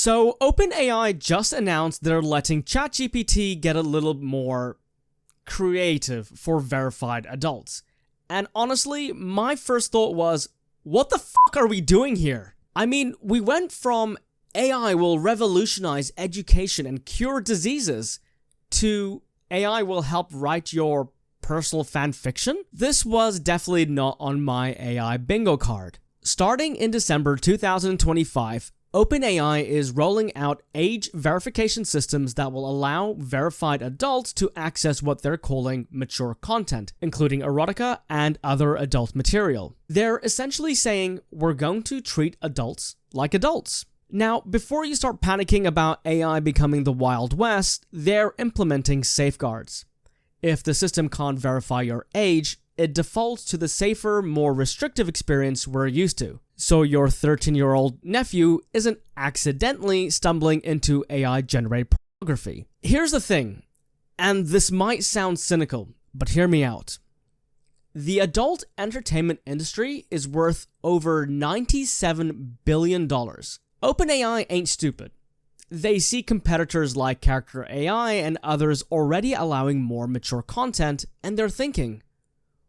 So OpenAI just announced they're letting ChatGPT get a little more creative for verified adults. And honestly, my first thought was, what the fuck are we doing here? I mean, we went from AI will revolutionize education and cure diseases to AI will help write your personal fan fiction. This was definitely not on my AI bingo card. Starting in December 2025, OpenAI is rolling out age verification systems that will allow verified adults to access what they're calling mature content, including erotica and other adult material. They're essentially saying we're going to treat adults like adults. Now, before you start panicking about AI becoming the Wild West, they're implementing safeguards. If the system can't verify your age, it defaults to the safer, more restrictive experience we're used to. So your 13-year-old nephew isn't accidentally stumbling into AI-generated pornography. Here's the thing, and this might sound cynical, but hear me out. The adult entertainment industry is worth over $97 billion. OpenAI ain't stupid. They see competitors like Character AI and others already allowing more mature content, and they're thinking,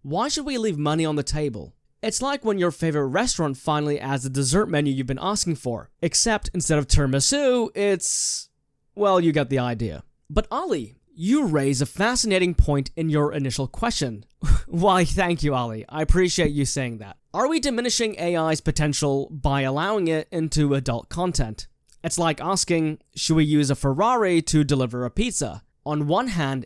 why should we leave money on the table? It's like when your favorite restaurant finally adds the dessert menu you've been asking for, except instead of tiramisu, it's... well, you get the idea. But Ali, you raise a fascinating point in your initial question. Why, thank you, Ali. I appreciate you saying that. Are we diminishing AI's potential by allowing it into adult content? It's like asking, should we use a Ferrari to deliver a pizza? On one hand,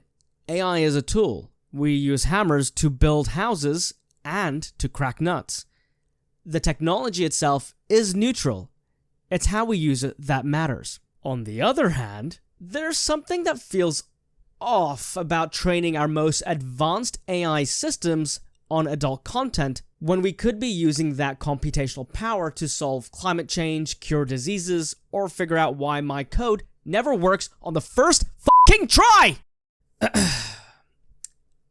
AI is a tool. We use hammers to build houses and to crack nuts. The technology itself is neutral. It's how we use it that matters. On the other hand, there's something that feels off about training our most advanced AI systems on adult content when we could be using that computational power to solve climate change, cure diseases, or figure out why my code never works on the first fucking try!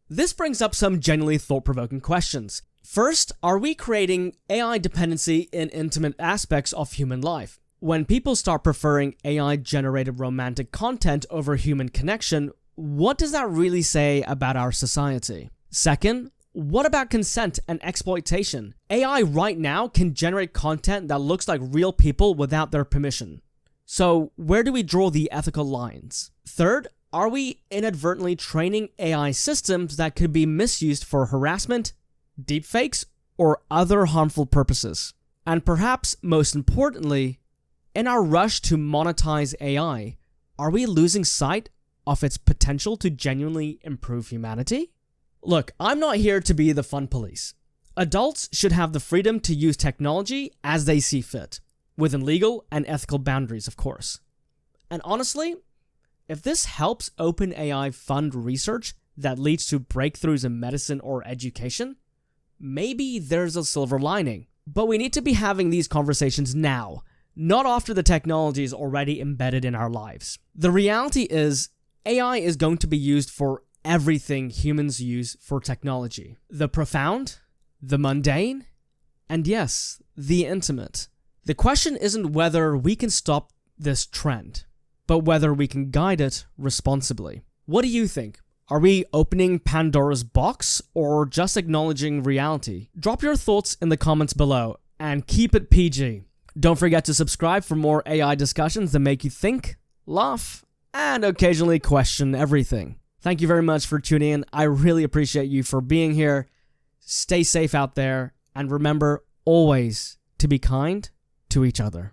This brings up some genuinely thought-provoking questions. First, are we creating AI dependency in intimate aspects of human life? When people start preferring AI-generated romantic content over human connection, what does that really say about our society? Second, what about consent and exploitation? AI right now can generate content that looks like real people without their permission. So where do we draw the ethical lines? Third, are we inadvertently training AI systems that could be misused for harassment, deepfakes, or other harmful purposes? And perhaps most importantly, in our rush to monetize AI, are we losing sight of its potential to genuinely improve humanity? Look, I'm not here to be the fun police. Adults should have the freedom to use technology as they see fit, within legal and ethical boundaries, of course. And honestly, if this helps OpenAI fund research that leads to breakthroughs in medicine or education, maybe there's a silver lining. But we need to be having these conversations now, not after the technology is already embedded in our lives. The reality is, AI is going to be used for everything humans use for technology. The profound, the mundane, and yes, the intimate. The question isn't whether we can stop this trend, but whether we can guide it responsibly. What do you think? Are we opening Pandora's box or just acknowledging reality? Drop your thoughts in the comments below and keep it PG. Don't forget to subscribe for more AI discussions that make you think, laugh, and occasionally question everything. Thank you very much for tuning in. I really appreciate you for being here. Stay safe out there, and remember always to be kind to each other.